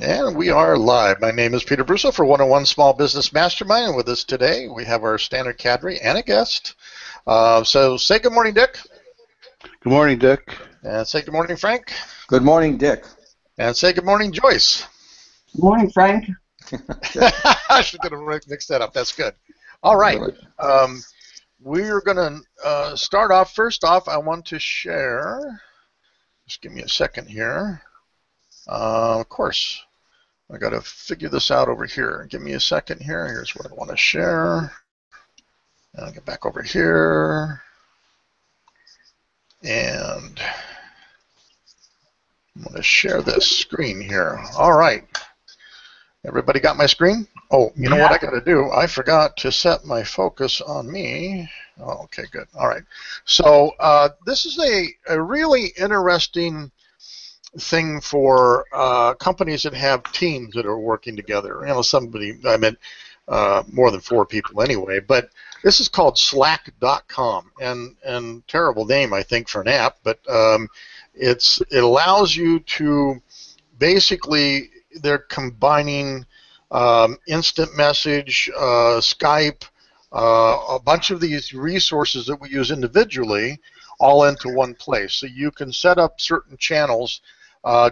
And we are live. My name is Peter Brusso for 101 Small Business Mastermind. And with us today, we have our standard cadre and a guest. So say good morning, Dick. Good morning, Dick. And say good morning, Frank. Good morning, Dick. And say good morning, Joyce. Good morning, Frank. I should get to mix that up. That's good. All right. We're going to start off. First off, I want to share. Just give me a second here. Of course, I got to figure this out over here. Give me a second here. Here's what I want to share. And I'll get back over here. And I'm going to share this screen here. All right. Everybody got my screen? Oh, you know what I got to do? I forgot to set my focus on me. Oh, okay, good. All right. So this is a really interesting thing for companies that have teams that are working together. You know, I meant more than 4 people anyway, but this is called Slack.com, and terrible name, I think, for an app, but it allows you to basically, they're combining instant message, Skype, a bunch of these resources that we use individually all into one place. So you can set up certain channels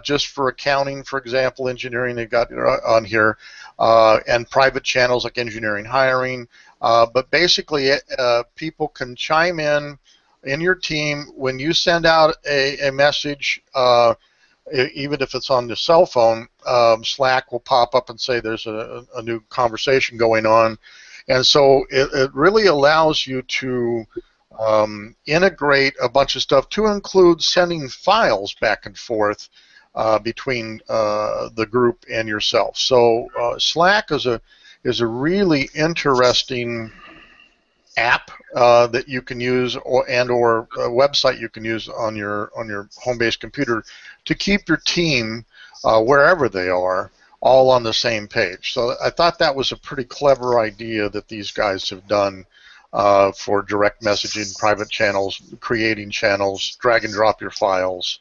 just for accounting, for example, engineering they've got on here, and private channels like engineering hiring. But basically, people can chime in your team when you send out a message, even if it's on the cell phone. Slack will pop up and say there's a new conversation going on. And so it really allows you to integrate a bunch of stuff, to include sending files back and forth between the group and yourself. So Slack is a really interesting app that you can use, or a website you can use on your home-based computer to keep your team wherever they are, all on the same page. So I thought that was a pretty clever idea that these guys have done for direct messaging, private channels, creating channels, drag and drop your files,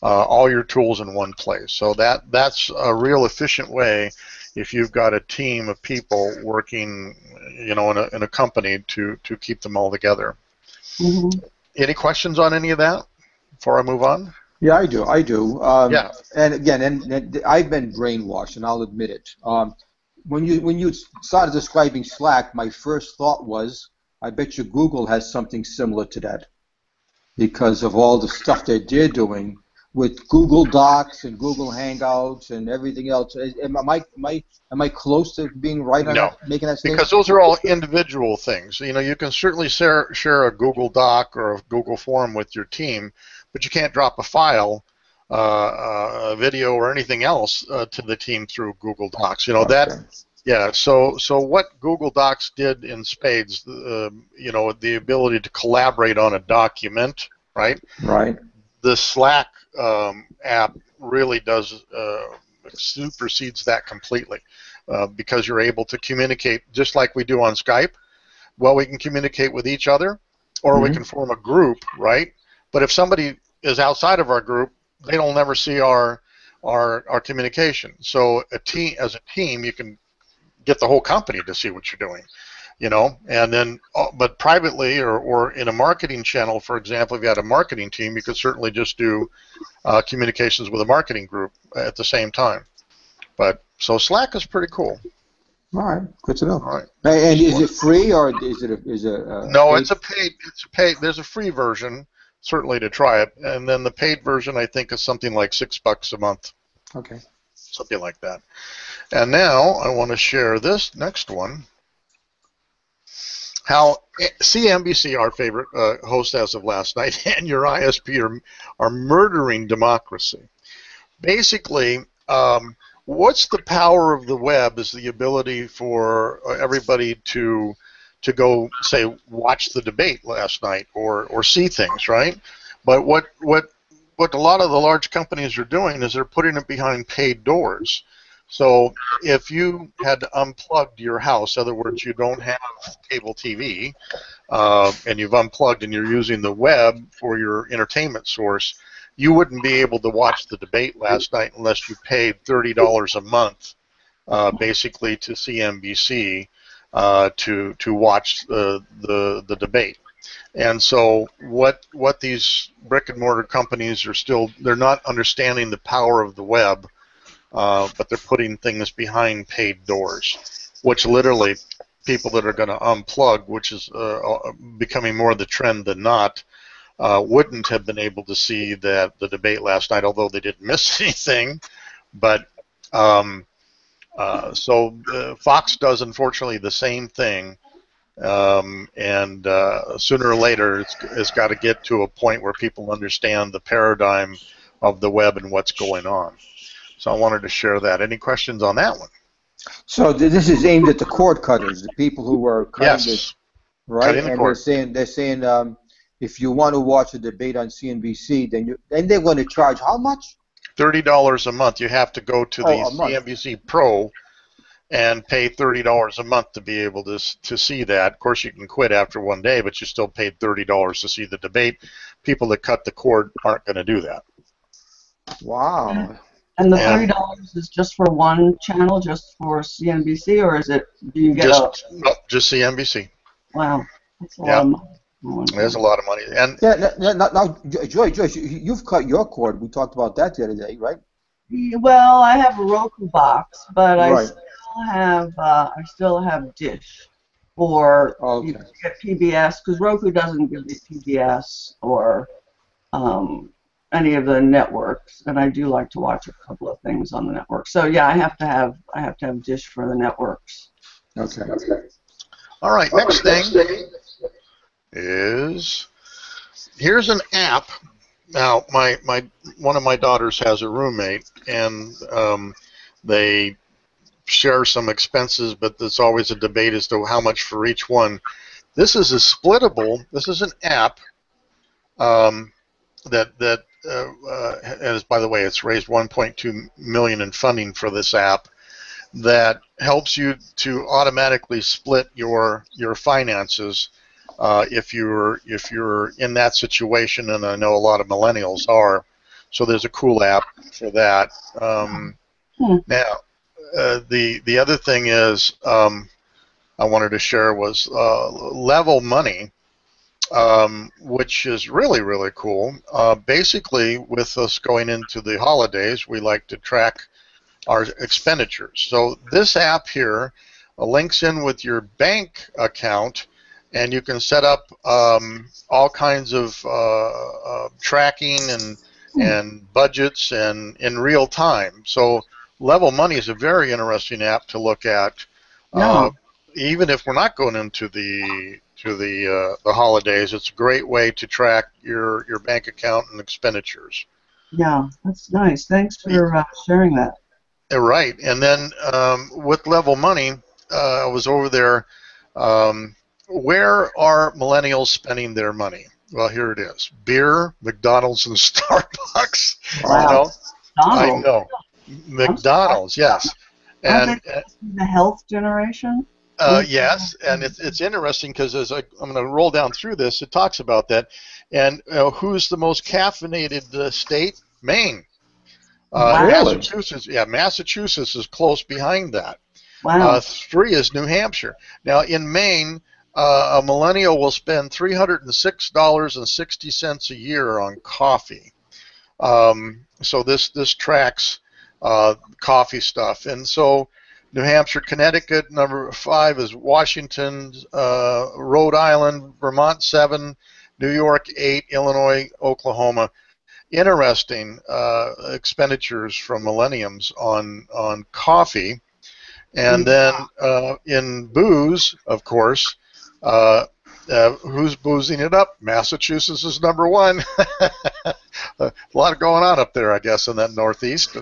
all your tools in one place. So that's a real efficient way if you've got a team of people working, you know, in a company to keep them all together. Mm-hmm. Any questions on any of that before I move on? Yeah, I do. Yeah. And again, and I've been brainwashed, and I'll admit it. When you started describing Slack, my first thought was, I bet you Google has something similar to that, because of all the stuff that they're doing with Google Docs and Google Hangouts and everything else. Am I close to being right on that, making that statement? Because those are all individual things. You know, you can certainly share a Google Doc or a Google Form with your team, but you can't drop a file, a video, or anything else to the team through Google Docs. You know, yeah. So what Google Docs did in spades, you know, the ability to collaborate on a document, right? Right. The Slack app really does supersedes that completely, because you're able to communicate just like we do on Skype. Well, we can communicate with each other, or we can form a group, right? But if somebody is outside of our group, they'll never see our communication. So as a team, you can get the whole company to see what you're doing, you know. And then, but privately or in a marketing channel, for example, if you had a marketing team, you could certainly just do communications with a marketing group at the same time. But so Slack is pretty cool. All right, good to know. All right. And is it free, or is it No, it's a paid. There's a free version, certainly, to try it, and then the paid version, I think, is something like $6 a month. Okay. Something like that. And now I want to share this next one. How CNBC, our favorite host as of last night, and your ISP are murdering democracy. Basically, what's the power of the web is the ability for everybody to go, say, watch the debate last night or see things, right? But what a lot of the large companies are doing is they're putting it behind paid doors. So if you had unplugged your house, in other words, you don't have cable TV, and you've unplugged and you're using the web for your entertainment source, you wouldn't be able to watch the debate last night unless you paid $30 a month, basically to CNBC to watch the debate. And so what these brick and mortar companies are still, they're not understanding the power of the web, but they're putting things behind paid doors, which literally people that are going to unplug, which is becoming more the trend than not, wouldn't have been able to see the debate last night, although they didn't miss anything. But so Fox does, unfortunately, the same thing. And sooner or later, it's got to get to a point where people understand the paradigm of the web and what's going on. So I wanted to share that. Any questions on that one? So this is aimed at the cord cutters, the people who are cutting Yes. right? Cutting the And cord. they're saying if you want to watch a debate on CNBC, then they're going to charge how much? $30 a month. You have to go to the A month. CNBC Pro and pay $30 a month to be able to see that. Of course, you can quit after one day, but you still paid $30 to see the debate. People that cut the cord aren't going to do that. Wow. And the $30 is just for one channel, just for CNBC, or is it? Do you get just CNBC? Wow, that's a lot of money. There's a lot of money. And now, Joyce, you've cut your cord. We talked about that the other day, right? Well, I have a Roku box, but Right. I still have Dish, or you can get PBS, because Roku doesn't give you PBS or any of the networks, and I do like to watch a couple of things on the network. So yeah, I have to have Dish for the networks. Okay. all right, next thing is, here's an app. Now, one of my daughters has a roommate, and they share some expenses, but there's always a debate as to how much for each one. This is a splittable. This is an app that as by the way, it's raised $1.2 million in funding for this app that helps you to automatically split your finances if you're in that situation, and I know a lot of millennials are. So there's a cool app for that. Now, the other thing is I wanted to share was Level Money, which is really, really cool. Basically, with us going into the holidays, we like to track our expenditures. So this app here links in with your bank account, and you can set up all kinds of tracking and budgets and in real time. So Level Money is a very interesting app to look at, even if we're not going into the holidays. It's a great way to track your bank account and expenditures. Yeah, that's nice. Thanks for sharing that. Right, and then with Level Money, I was over there. Where are millennials spending their money? Well, here it is: beer, McDonald's, and Starbucks. Wow. I know. McDonald's, yes. And the health generation? Yes, and it's interesting because as I'm going to roll down through this, it talks about that. And who's the most caffeinated state? Maine. Really? Massachusetts. Yeah, Massachusetts is close behind that. Wow. 3 is New Hampshire. Now in Maine, a millennial will spend $306.60 a year on coffee. So this tracks coffee stuff, and so New Hampshire, Connecticut, number 5 is Washington, Rhode Island, Vermont 7, New York 8, Illinois, Oklahoma. Interesting expenditures from millenniums on coffee, and then in booze, of course. Who's boozing it up? Massachusetts is number 1. A lot going on up there, I guess, in that Northeast,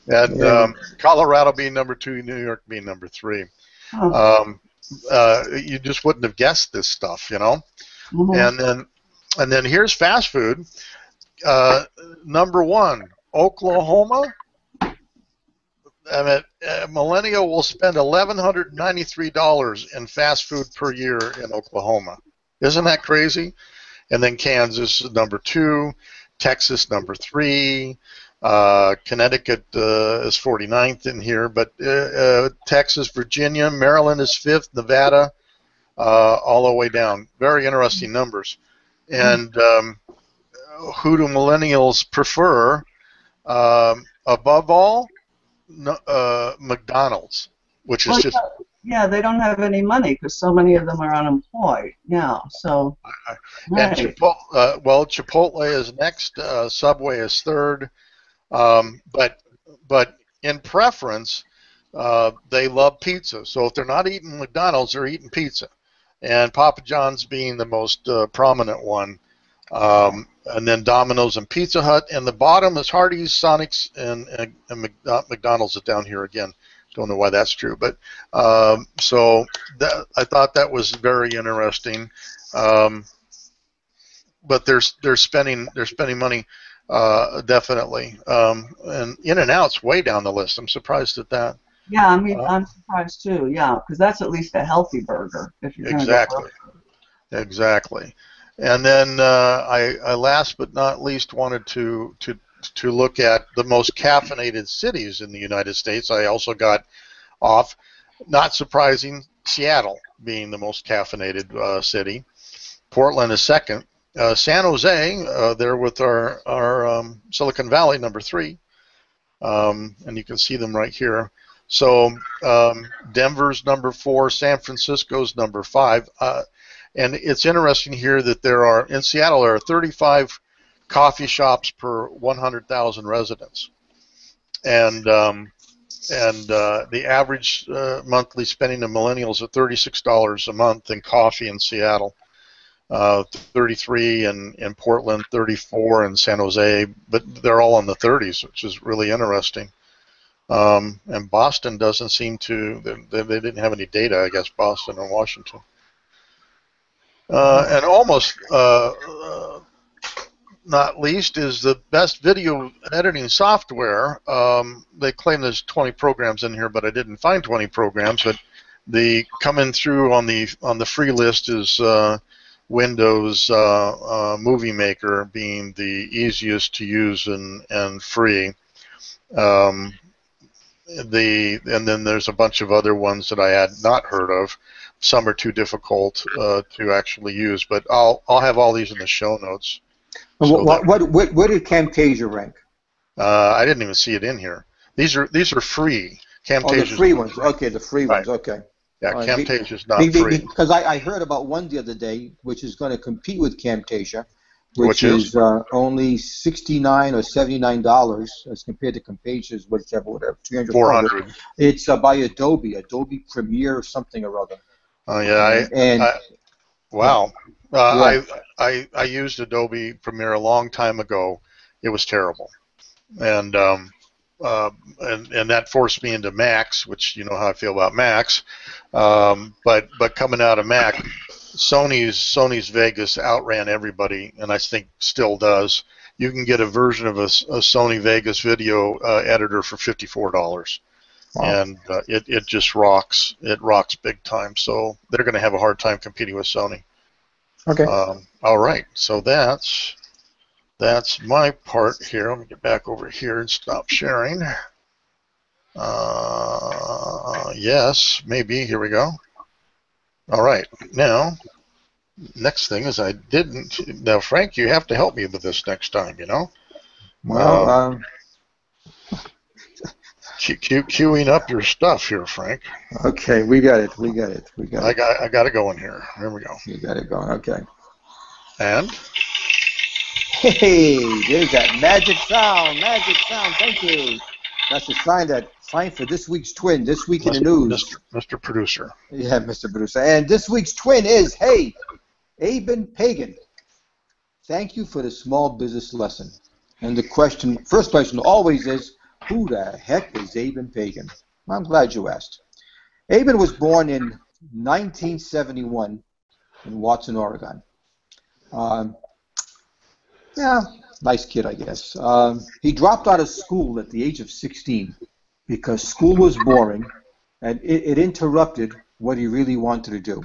and Colorado being number 2, New York being number 3. You just wouldn't have guessed this stuff, you know. And then here's fast food. Number 1, Oklahoma. A millennial will spend $1,193 in fast food per year in Oklahoma. Isn't that crazy? And then Kansas is number 2, Texas number 3. Connecticut is 49th in here, but Texas, Virginia, Maryland is 5th, Nevada, all the way down. Very interesting numbers. And who do millennials prefer? Above all, McDonald's, which is Well, just... yeah, they don't have any money because so many of them are unemployed now. So, And right. Chipotle is next. Subway is 3rd. But in preference, they love pizza. So if they're not eating McDonald's, they're eating pizza. And Papa John's being the most prominent one. And then Domino's and Pizza Hut. And the bottom is Hardee's, Sonic's, and McDonald's is down here again. Don't know why that's true, but so I thought that was very interesting. But they're spending money definitely. And In-N-Out's way down the list. I'm surprised at that. Yeah, I mean, I'm surprised too. Yeah, because that's at least a healthy burger. If you're Exactly. And then I last but not least wanted to look at the most caffeinated cities in the United States. I also got off, not surprising, Seattle being the most caffeinated city. Portland is 2nd. San Jose, there with our Silicon Valley, number 3. And you can see them right here. So Denver's number 4, San Francisco's number 5. And it's interesting here that in Seattle, there are 35 coffee shops per 100,000 residents. And the average monthly spending of millennials is $36 a month in coffee in Seattle. 33 in Portland, 34 in San Jose, but they're all in the 30s, which is really interesting. And Boston doesn't seem to, they didn't have any data, I guess, Boston and Washington. And almost not least is the best video editing software. They claim there's 20 programs in here, but I didn't find 20 programs. But the coming through on the free list is Windows Movie Maker being the easiest to use and free. And then there's a bunch of other ones that I had not heard of. Some are too difficult to actually use, but I'll have all these in the show notes. So where did Camtasia rank? I didn't even see it in here. These are free. Camtasia's the free ones. Okay, the free ones. Okay. Yeah, Camtasia's not free. Because I heard about one the other day, which is going to compete with Camtasia, which is only $69 or $79 as compared to Camtasia's whatever, 300, 400. It's by Adobe Premiere or something or other. Oh yeah, wow. I used Adobe Premiere a long time ago. It was terrible, and that forced me into Macs, which you know how I feel about Macs. But coming out of Mac, Sony's Vegas outran everybody, and I think still does. You can get a version of a Sony Vegas video editor for $54. Wow. And it just rocks. It rocks big time. So they're going to have a hard time competing with Sony. Okay. All right. So that's my part here. Let me get back over here and stop sharing. Yes, maybe. Here we go. All right. Now, next thing is I didn't. Now, Frank, you have to help me with this next time. You know. Well. Queuing up your stuff here, Frank. Okay, we got it. I got it going here. There we go. You got it going. Okay. And? Hey, there's that magic sound. Thank you. That's a sign for this week's twin. This week in the news. Mr. Producer. Yeah, Mr. Producer. And this week's twin is, hey, Aben Pagan. Thank you for the small business lesson. And the first question always is, who the heck is Aben Pagan? I'm glad you asked. Aben was born in 1971 in Watson, Oregon. Yeah, nice kid, I guess. He dropped out of school at the age of 16 because school was boring and it interrupted what he really wanted to do.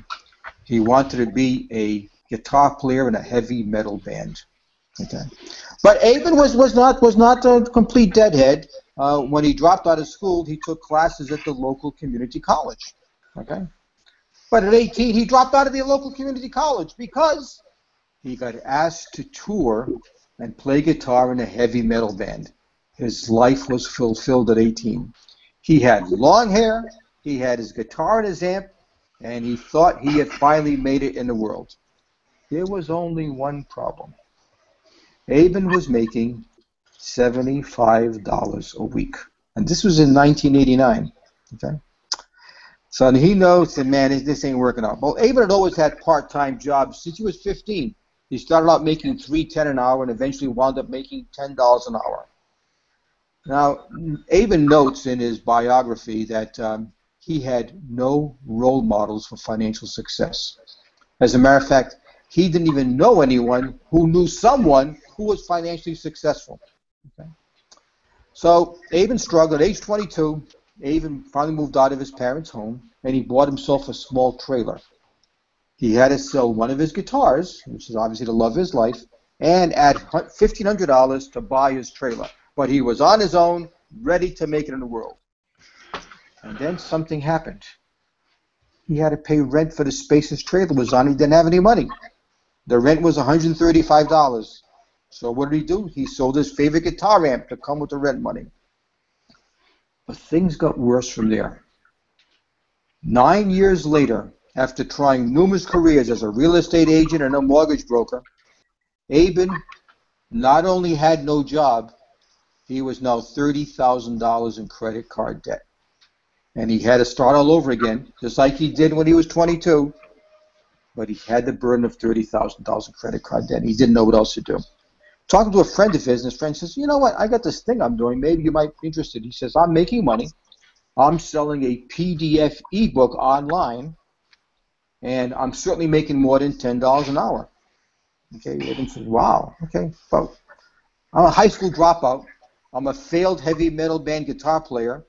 He wanted to be a guitar player in a heavy metal band. Okay. But Aben was not a complete deadhead. When he dropped out of school, he took classes at the local community college. Okay. But at 18, he dropped out of the local community college because he got asked to tour and play guitar in a heavy metal band. His life was fulfilled at 18. He had long hair, he had his guitar and his amp, and he thought he had finally made it in the world. There was only one problem. Aben was making $75 a week. And this was in 1989. Okay? So he knows that, man, this ain't working out. Well, Aben had always had part-time jobs since he was 15. He started out making $3.10 an hour and eventually wound up making $10 an hour. Now, Aben notes in his biography that he had no role models for financial success. As a matter of fact, he didn't even know anyone who knew someone who was financially successful. Okay? So Aben struggled. At age 22, Aben finally moved out of his parents' home, and he bought himself a small trailer. He had to sell one of his guitars, which is obviously the love of his life, and add $1,500 to buy his trailer. But he was on his own, ready to make it in the world. And then something happened. He had to pay rent for the space his trailer was on. He didn't have any money. The rent was $135. So what did he do? He sold his favorite guitar amp to come with the rent money. But things got worse from there. 9 years later, after trying numerous careers as a real estate agent and a mortgage broker, Aben not only had no job, he was now $30,000 in credit card debt. And he had to start all over again, just like he did when he was 22. But he had the burden of $30,000 in credit card debt. He didn't know what else to do. Talking to a friend of his, and his friend says, you know what, I got this thing I'm doing. Maybe you might be interested. He says, I'm making money. I'm selling a PDF ebook online, and I'm certainly making more than $10 an hour. Okay, Aben says, wow, okay. Well, I'm a high school dropout. I'm a failed heavy metal band guitar player.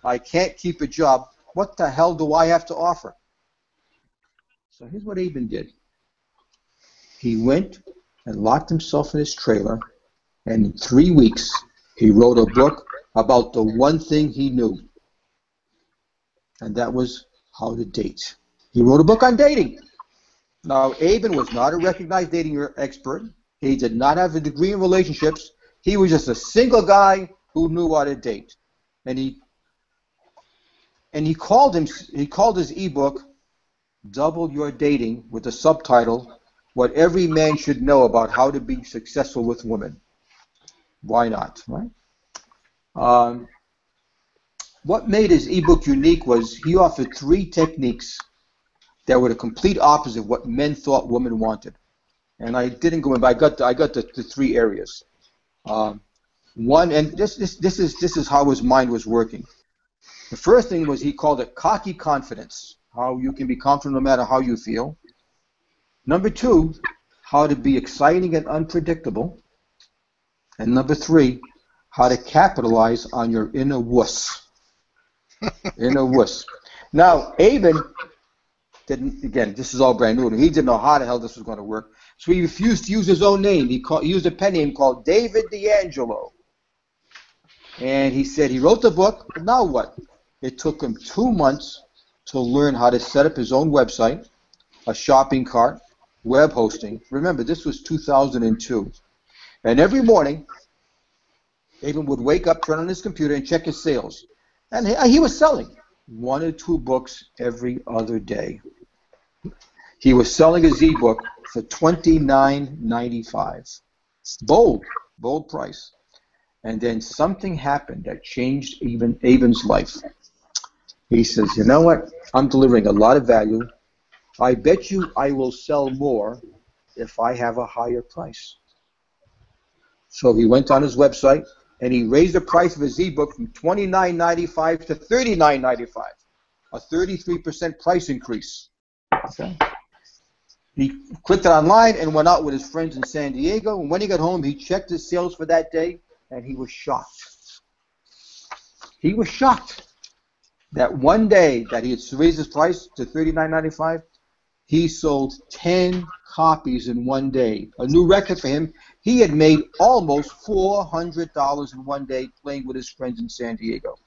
I can't keep a job. What the hell do I have to offer? So here's what Aben did. He went and locked himself in his trailer, and in 3 weeks, he wrote a book about the one thing he knew, and that was how to date. He wrote a book on dating. Now, Aben was not a recognized dating expert. He did not have a degree in relationships. He was just a single guy who knew how to date. And he called his ebook Double Your Dating, with the subtitle, What Every Man Should Know About How to Be Successful with Women. Why not, right? What made his ebook unique was he offered 3 techniques that were the complete opposite of what men thought women wanted. And I didn't go in, but I got the 3 areas. One, and this is how his mind was working. The first thing was he called it cocky confidence, how you can be confident no matter how you feel. Number 2, how to be exciting and unpredictable. And number 3, how to capitalize on your inner wuss. Inner wuss. Now, Aben didn't, again, this is all brand new to him. He didn't know how the hell this was going to work. So he refused to use his own name. He used a pen name called David D'Angelo. And he said he wrote the book, but now what? It took him 2 months to learn how to set up his own website, a shopping cart, web hosting. Remember, this was 2002. And every morning, Aben would wake up, turn on his computer, and check his sales. And he was selling 1 or 2 books every other day. He was selling his ebook for $29.95. Bold price. And then something happened that changed Aben's life. He says, you know what? I'm delivering a lot of value. I bet you I will sell more if I have a higher price. So he went on his website, and he raised the price of his ebook from $29.95 to $39.95, a 33% price increase. Okay. He clicked it online and went out with his friends in San Diego, and when he got home, he checked his sales for that day, and he was shocked. He was shocked that one day that he had raised his price to $39.95, he sold 10 copies in one day, a new record for him. He had made almost $400 in one day playing with his friends in San Diego.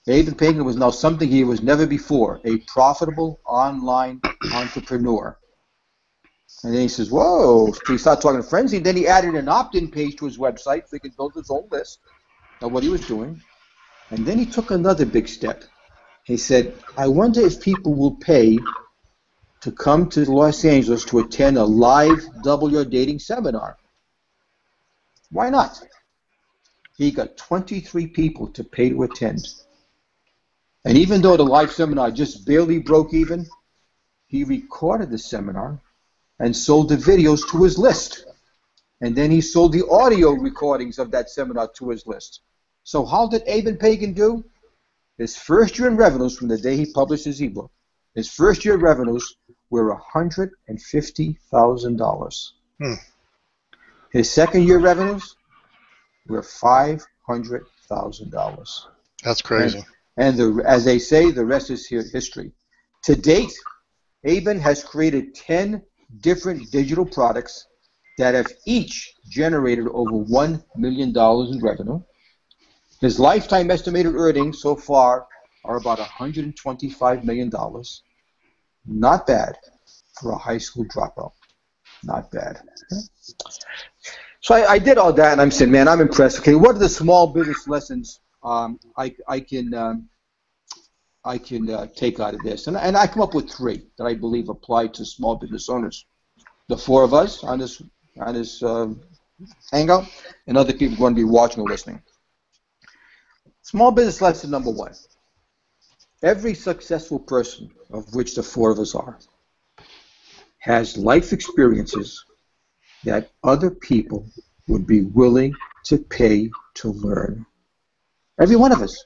David Pagan was now something he was never before, a profitable online entrepreneur. And then he says, whoa, so he started talking to friends, and then he added an opt-in page to his website so he could build his own list of what he was doing. And then he took another big step. He said, I wonder if people will pay to come to Los Angeles to attend a live Double Your Dating seminar. Why not? He got 23 people to pay to attend. And even though the live seminar just barely broke even, he recorded the seminar and sold the videos to his list. And then he sold the audio recordings of that seminar to his list. So how did Eben Pagan do? His first year in revenues from the day he published his ebook, his first year revenues were $150,000. His second year revenues were $500,000. That's crazy. And as they say, the rest is history. To date, Eben has created 10 different digital products that have each generated over $1 million in revenue. His lifetime estimated earnings so far are about $125 million. Not bad for a high school dropout. Not bad. Okay. So I did all that, and I'm saying, man, I'm impressed. Okay, what are the small business lessons I can take out of this? And I come up with 3 that I believe apply to small business owners. The 4 of us on this hangout, and other people going to be watching or listening. Small business lesson number 1. Every successful person, of which the 4 of us are, has life experiences that other people would be willing to pay to learn. Every one of us.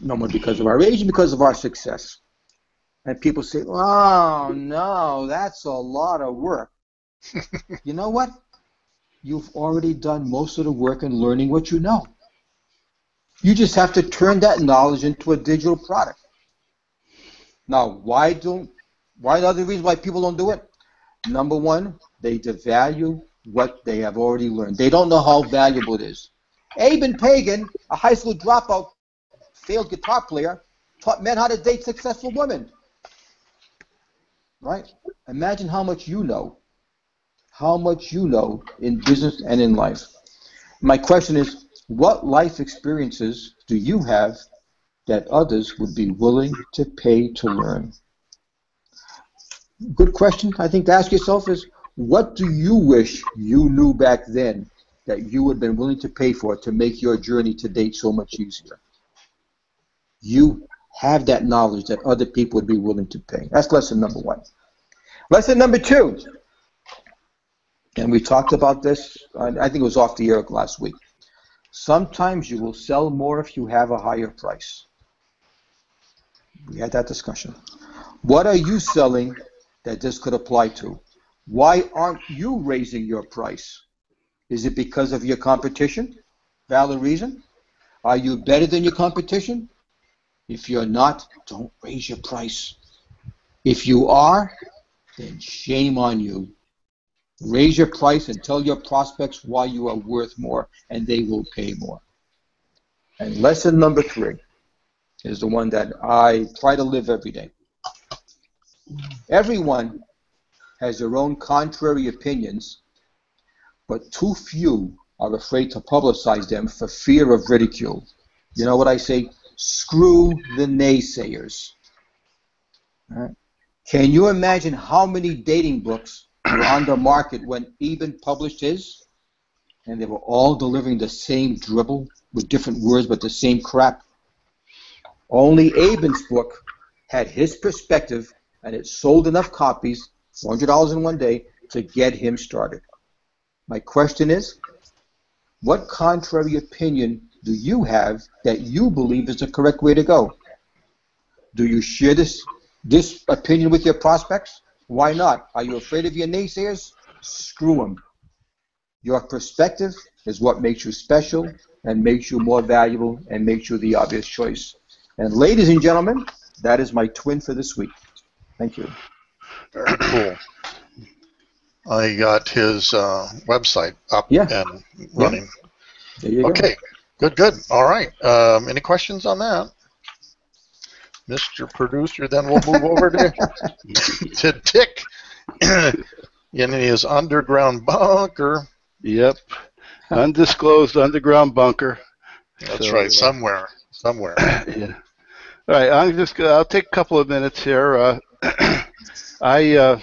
No more because of our age and because of our success. And people say, oh, no, that's a lot of work. You know what? You've already done most of the work in learning what you know. You just have to turn that knowledge into a digital product. Now, why the other reason why people don't do it? Number 1, they devalue what they have already learned. They don't know how valuable it is. Eben Pagan, a high school dropout, failed guitar player, taught men how to date successful women. Right? Imagine how much you know. How much you know in business and in life. My question is, what life experiences do you have that others would be willing to pay to learn? Good question, I think, to ask yourself is, what do you wish you knew back then that you would have been willing to pay for to make your journey to date so much easier? You have that knowledge that other people would be willing to pay. That's lesson number 1. Lesson number 2, and we talked about this, I think it was off the air last week. Sometimes you will sell more if you have a higher price. We had that discussion. What are you selling that this could apply to? Why aren't you raising your price? Is it because of your competition? Valid reason. Are you better than your competition? If you're not, don't raise your price. If you are, then shame on you. Raise your price and tell your prospects why you are worth more, and they will pay more. And lesson number 3 is the one that I try to live every day. Everyone has their own contrary opinions, but too few are afraid to publicize them for fear of ridicule. You know what I say? Screw the naysayers. All right. Can you imagine how many dating books were on the market when Eben published his? And they were all delivering the same dribble with different words, but the same crap. Only Eben's book had his perspective, and it sold enough copies, $400 in one day, to get him started. My question is, what contrary opinion do you have that you believe is the correct way to go? Do you share this opinion with your prospects? Why not? Are you afraid of your naysayers? Screw them. Your perspective is what makes you special and makes you more valuable and makes you the obvious choice. And ladies and gentlemen, that is my twin for this week. Thank you. Very cool. I got his website up Yeah. and Yeah. running. There you go. Okay, good. All right. Any questions on that, Mr. Producer? Then we'll move over to Dick in his underground bunker. Yep. Undisclosed underground bunker. That's So, right, somewhere. Yeah. All right. I'll take a couple of minutes here. I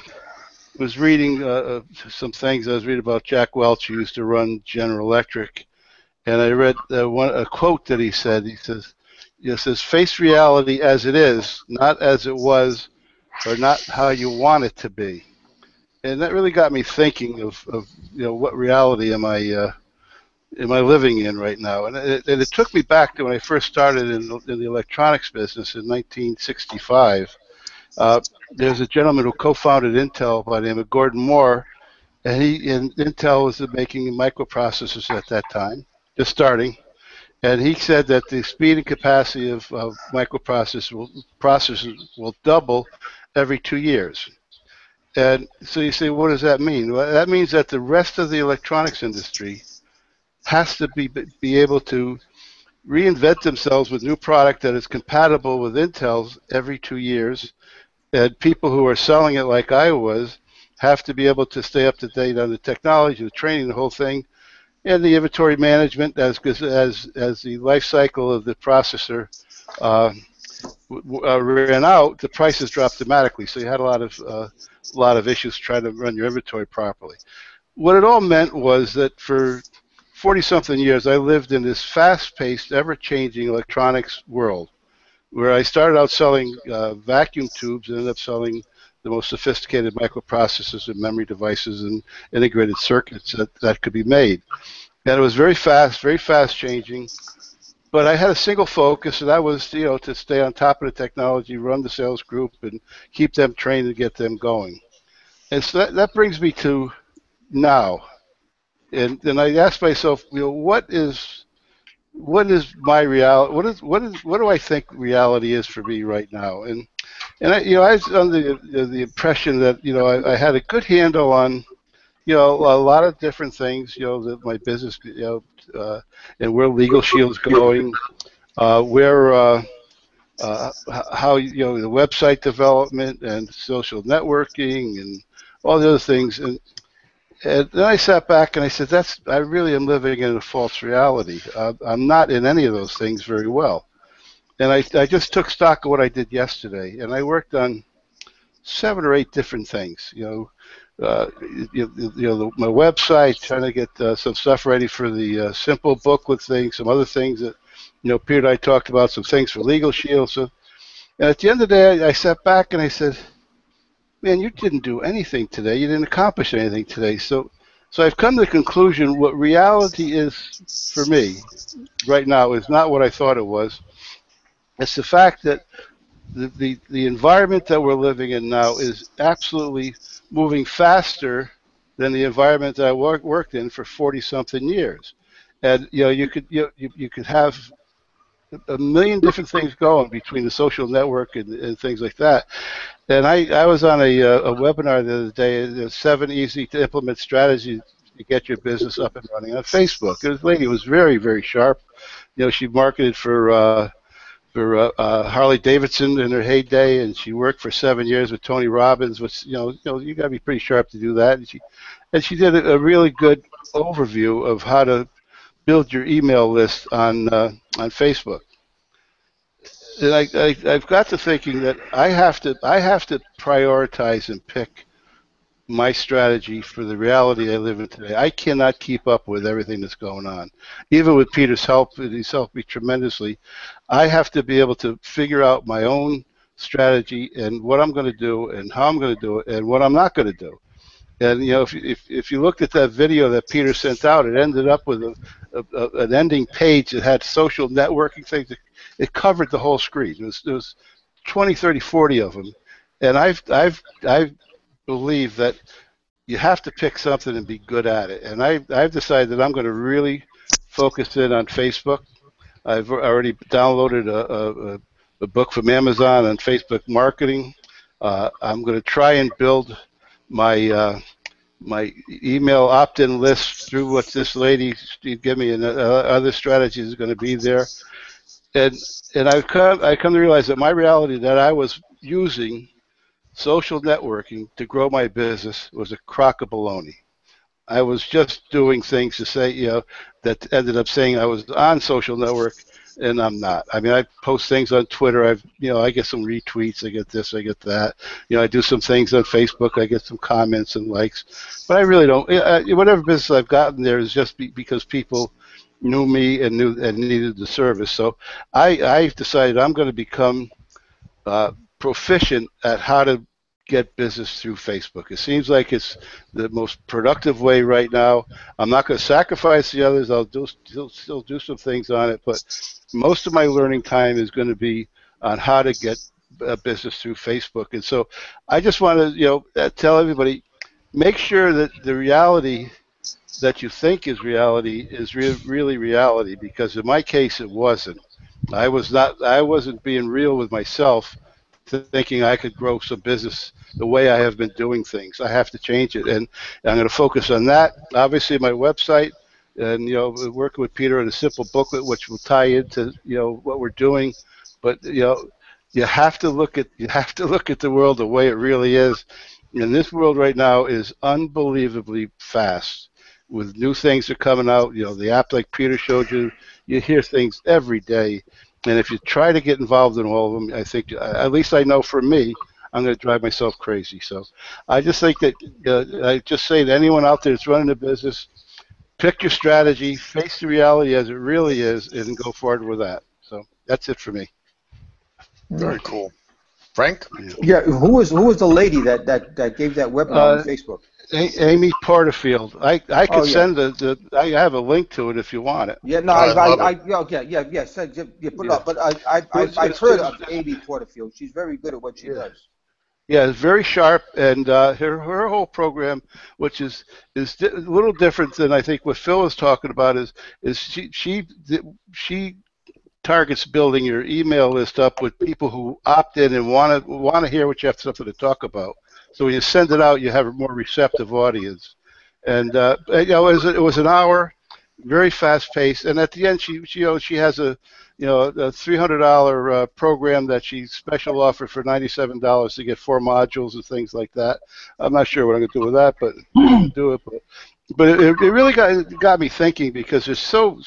was reading some things. I was reading about Jack Welch, who used to run General Electric, and I read a quote that he said. He says, face reality as it is, not as it was, or not how you want it to be. And that really got me thinking of what reality am I living in right now? And it took me back to when I first started in the electronics business in 1965. There's a gentleman who co-founded Intel by the name of Gordon Moore, and Intel was making microprocessors at that time, just starting. And he said that the speed and capacity of processors will double every 2 years. And so you say, what does that mean? Well, that means that the rest of the electronics industry has to be able to reinvent themselves with new product that is compatible with Intel's every 2 years. And people who are selling it like I was have to be able to stay up to date on the technology, the training, the whole thing, and the inventory management as the life cycle of the processor ran out, the prices dropped dramatically. So you had a lot of issues trying to run your inventory properly. What it all meant was that for 40-something years, I lived in this fast-paced, ever-changing electronics world, where I started out selling vacuum tubes and ended up selling the most sophisticated microprocessors and memory devices and integrated circuits that could be made. And it was very fast changing. But I had a single focus, and that was, to stay on top of the technology, run the sales group, and keep them trained and get them going. And so that brings me to now. And I asked myself, what is my reality? What do I think reality is for me right now? And I was under the impression that I had a good handle on a lot of different things. That my business, and where Legal Shield's going, where how the website development and social networking and all the other things. And then I sat back and I said, I really am living in a false reality. I'm not in any of those things very well. And I just took stock of what I did yesterday, and I worked on 7 or 8 different things. My website, trying to get some stuff ready for the simple booklet thing, some other things that, Peter and I talked about, some things for Legal Shield. So, and at the end of the day, I sat back and I said, man, you didn't do anything today. You didn't accomplish anything today. So I've come to the conclusion what reality is for me right now is not what I thought it was. It's the fact that the environment that we're living in now is absolutely moving faster than the environment that I worked in for 40-something years. And you could have a million different things going between the social network and things like that. And I was on a webinar the other day, the 7 easy to implement strategies to get your business up and running on Facebook. This lady was very, very sharp. She marketed for Harley Davidson in her heyday, and she worked for 7 years with Tony Robbins, which you got to be pretty sharp to do that. And she did a really good overview of how to build your email list on Facebook. And I've got to thinking that I have to prioritize and pick my strategy for the reality I live in today. I cannot keep up with everything that's going on. Even with Peter's help, and he's helped me tremendously, I have to be able to figure out my own strategy and what I'm going to do and how I'm going to do it and what I'm not going to do. And if you looked at that video that Peter sent out, it ended up with an ending page that had social networking things. It covered the whole screen. There was 20, 30, 40 of them. And I believe that you have to pick something and be good at it. And I've decided that I'm going to really focus in on Facebook. I've already downloaded a book from Amazon on Facebook marketing. I'm going to try and build my my email opt-in list through what this lady gave me, and other strategies is going to be there. And I come to realize that my reality that I was using social networking to grow my business was a crock of baloney. I was just doing things to say, that ended up saying I was on social network, and I'm not. I mean, I post things on Twitter. I get some retweets. I get this. I get that. I do some things on Facebook. I get some comments and likes, but I really don't. Whatever business I've gotten there is just because people knew me and needed the service. So I've decided I'm going to become proficient at how to get business through Facebook. It seems like it's the most productive way right now. I'm not going to sacrifice the others. I'll still do some things on it, but most of my learning time is going to be on how to get business through Facebook. And so I just want to tell everybody, make sure that the reality that you think is reality is really reality, because in my case it wasn't. I wasn't being real with myself, thinking I could grow some business the way I have been doing things. I have to change it, and I'm going to focus on that. Obviously, my website, and working with Peter on a simple booklet, which will tie into what we're doing. But you have to look at the world the way it really is. And this world right now is unbelievably fast. With new things that are coming out, the app like Peter showed you, you hear things every day. And if you try to get involved in all of them, I think, at least I know for me, I'm going to drive myself crazy. So I just think that I just say to anyone out there that's running a business, pick your strategy, face the reality as it really is, and go forward with that. So that's it for me. Very cool. Frank? Yeah, who was the lady that gave that webinar on Facebook? Amy Porterfield. I could send I have a link to it if you want it. Yeah, no, put it up. But I've heard of Amy Porterfield. She's very good at what she does. Yeah, it's very sharp, and her whole program, which is a little different than I think what Phil was talking about, is she targets building your email list up with people who opt in and want to hear what you have something to talk about. So when you send it out, you have a more receptive audience. And it was an hour, very fast paced. And at the end, she has a $300 program that she special offered for $97 to get 4 modules and things like that. I'm not sure what I'm going to do with that, but I'm going to do it. But it really got me thinking, because there's so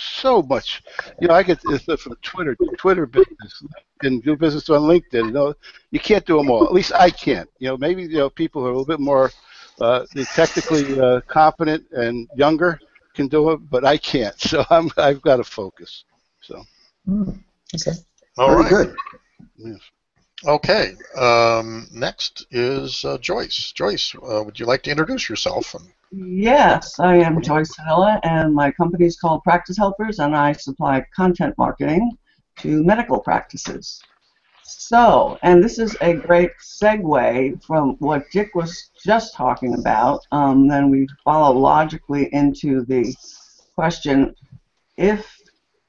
much. I get this from Twitter business, and do business on LinkedIn. You can't do them all. At least I can't. Maybe people who are a little bit more technically competent and younger can do it, but I can't. So I've got to focus. So. Okay. All right. Good. Yes. Okay. Next is Joyce. Joyce, would you like to introduce yourself? Yes, I am Joyce Hilla, and my company is called Practice Helpers, and I supply content marketing to medical practices. So, and this is a great segue from what Dick was just talking about. Then we follow logically into the question, if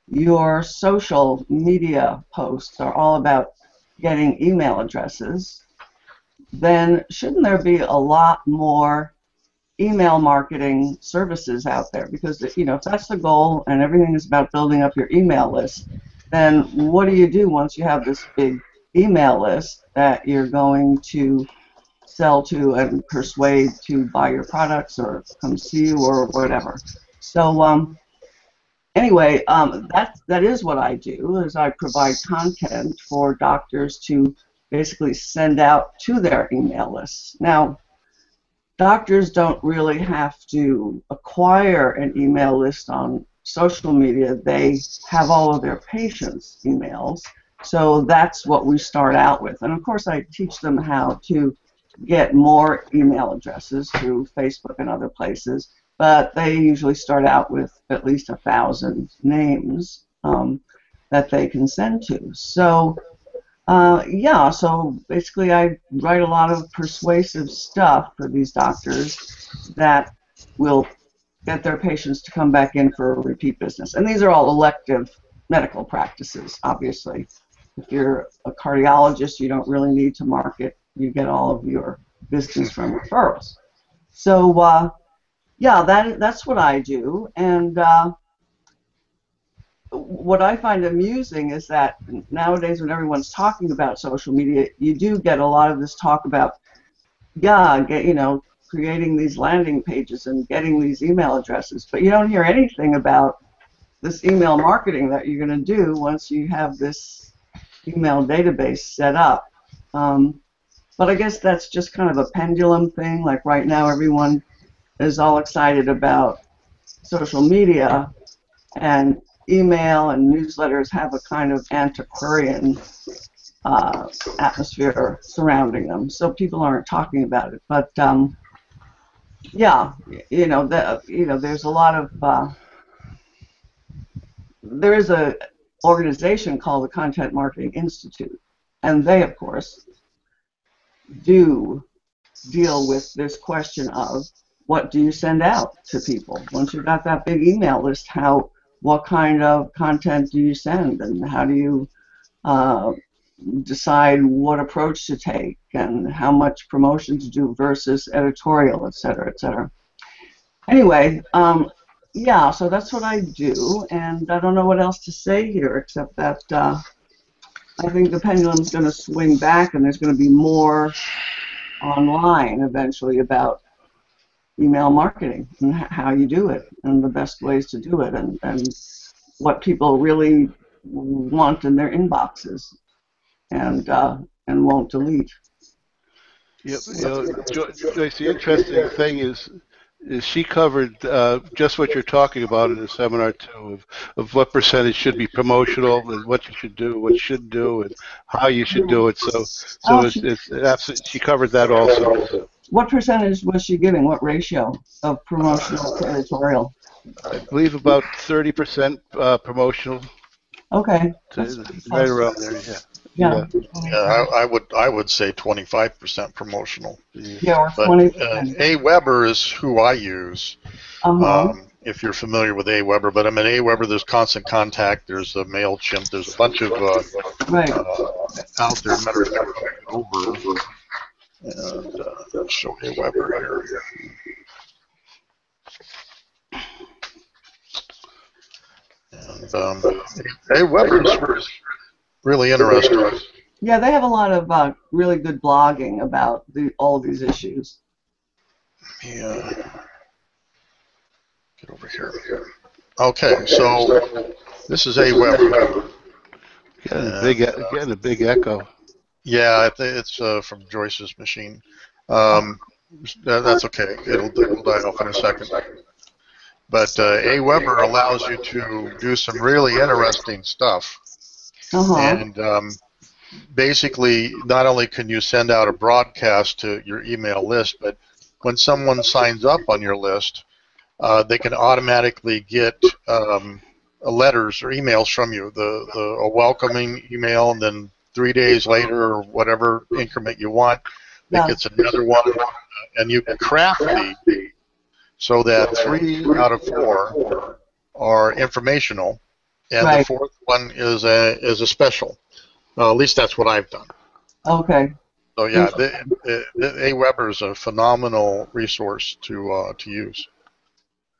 your social media posts are all about getting email addresses, then shouldn't there be a lot more email marketing services out there? Because if that's the goal and everything is about building up your email list, then what do you do once you have this big email list that you're going to sell to and persuade to buy your products or come see you or whatever? So anyway, that is what I do, is I provide content for doctors to basically send out to their email lists. Now, doctors don't really have to acquire an email list on social media. They have all of their patients' emails, so that's what we start out with. And of course, I teach them how to get more email addresses through Facebook and other places, but they usually start out with at least 1,000 names that they can send to. So so basically I write a lot of persuasive stuff for these doctors that will get their patients to come back in for repeat business. And these are all elective medical practices, obviously. If you're a cardiologist, you don't really need to market. You get all of your business from referrals. So yeah, that's what I do. And what I find amusing is that nowadays, when everyone's talking about social media, you do get a lot of this talk about, yeah, creating these landing pages and getting these email addresses, but you don't hear anything about this email marketing that you're going to do once you have this email database set up. But I guess that's just kind of a pendulum thing. Like right now, everyone is all excited about social media, and email and newsletters have a kind of antiquarian atmosphere surrounding them, so people aren't talking about it. But yeah, there's a lot of there is a organization called the Content Marketing Institute, and they, of course, do deal with this question of what do you send out to people once you've got that big email list. What kind of content do you send, and how do you decide what approach to take, and how much promotion to do versus editorial, et cetera, et cetera. Anyway, yeah, so that's what I do, and I don't know what else to say here except that I think the pendulum's going to swing back, and there's going to be more online eventually about email marketing and how you do it and the best ways to do it, and what people really want in their inboxes and won't delete. Yep. Joyce, the interesting thing is she covered just what you're talking about in the seminar too, of what percentage should be promotional and what you should do, what you shouldn't do, and how you should do it. So it's absolutely, she covered that also. What percentage was she giving? What ratio of promotional to editorial? I believe about 30% promotional. Okay. Right around there, yeah. Yeah. I would say 25% promotional. Yeah, or but 20%. Aweber is who I use. If you're familiar with Aweber, but I mean Aweber, there's Constant Contact, there's MailChimp, there's a bunch of out there. Matter of fact, over and show Aweber here. And Aweber is really interesting. Yeah, they have a lot of really good blogging about all these issues. Yeah. Get over here. Okay, so this is Aweber. Getting a big echo. Yeah, it's from Joyce's machine. That's okay. It'll die off in a second. But Aweber allows you to do some really interesting stuff. And basically, not only can you send out a broadcast to your email list, but when someone signs up on your list, they can automatically get letters or emails from you, a welcoming email, and then 3 days later, or whatever increment you want, it gets another one, and you can craft these so that 3 out of 4 are informational, and the 4th one is a special. At least that's what I've done. Okay. So yeah, Aweber is a phenomenal resource to use.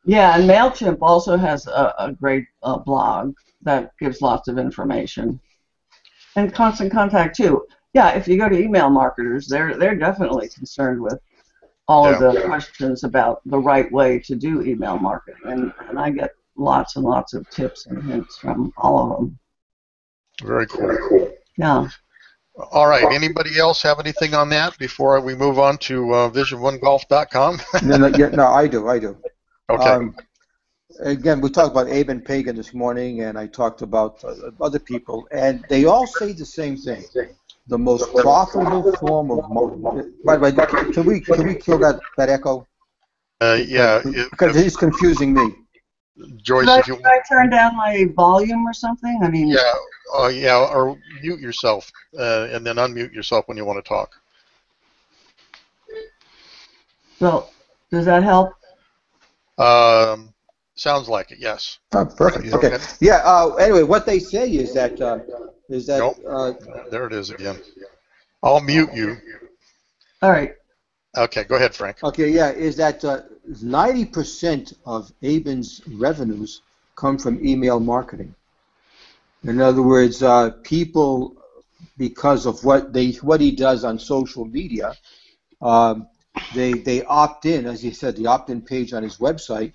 Yeah, and MailChimp also has a great blog that gives lots of information. And Constant Contact too. Yeah, if you go to email marketers, they're definitely concerned with all of the questions about the right way to do email marketing, and I get lots and lots of tips and hints from all of them. Very cool. Yeah. All right. Anybody else have anything on that before we move on to vision1golf.com? No, I do. Okay. Again, we talked about Abe and Pagan this morning, and I talked about other people, and they all say the same thing. The most profitable form of by the way, can we kill that echo? Yeah. Because it's confusing me. Joyce, should I turn down my volume or something? I mean. Yeah, or mute yourself, and then unmute yourself when you want to talk. So, does that help? Sounds like it, yes. Oh, perfect. Okay. Yeah. Anyway, what they say is that Nope. There it is again. I'll mute you. All right. Okay, go ahead, Frank. Okay. Yeah. Is that 90% of Aben's revenues come from email marketing. In other words, people, because of what he does on social media, they opt in, as he said, the opt-in page on his website.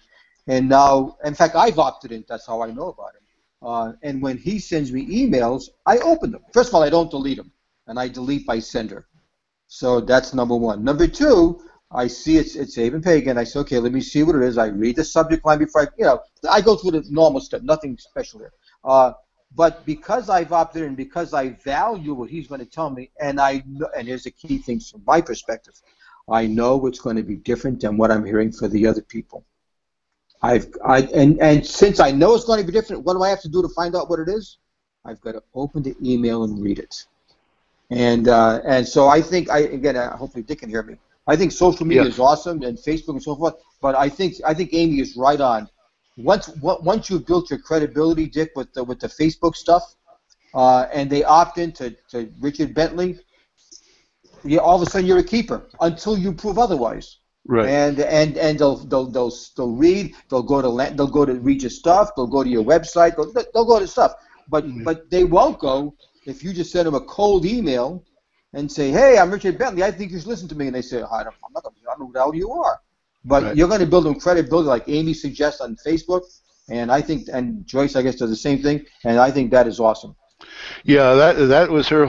And now, in fact, I've opted in. That's how I know about him. And when he sends me emails, I open them. First of all, I don't delete them, and I delete by sender. So that's number one. Number two, I see it's Aben Pagan. I say, okay, let me see what it is. I read the subject line before I go through the normal stuff, nothing special there. But because I've opted in, because I value what he's going to tell me, and here's the key things from my perspective, I know it's going to be different than what I'm hearing for the other people. And since I know it's going to be different, what do I have to do to find out what it is? I've got to open the email and read it. And so I think hopefully Dick can hear me. I think social media is awesome, and Facebook and so forth. But I think Amy is right on. Once you've built your credibility, Dick, with the Facebook stuff, and they opt into Richard Bentley, all of a sudden you're a keeper until you prove otherwise. Right. And they'll read. They'll go to read your stuff. They'll go to your website. They'll go to stuff. But they won't go if you just send them a cold email and say, "Hey, I'm Richard Bentley. I think you should listen to me." And they say, "I don't know who the hell you are." But you're going to build them credibility, like Amy suggests on Facebook, and I think, and Joyce, I guess, does the same thing, and I think that is awesome. Yeah, that was her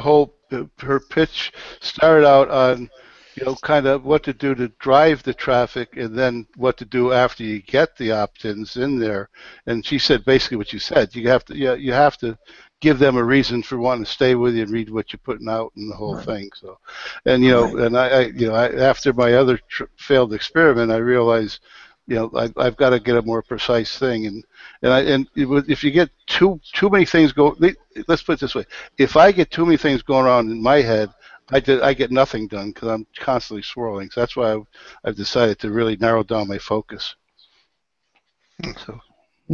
pitch. Started out on, kind of what to do to drive the traffic, and then what to do after you get the opt-ins in there. And she said basically what you said. You have to give them a reason for wanting to stay with you and read what you're putting out and the whole thing. So, and and I after my other failed experiment, I realized, I've got to get a more precise thing. And if you get too many things go, let's put it this way: if I get too many things going on in my head, I get nothing done because I'm constantly swirling. So that's why I've decided to really narrow down my focus. So.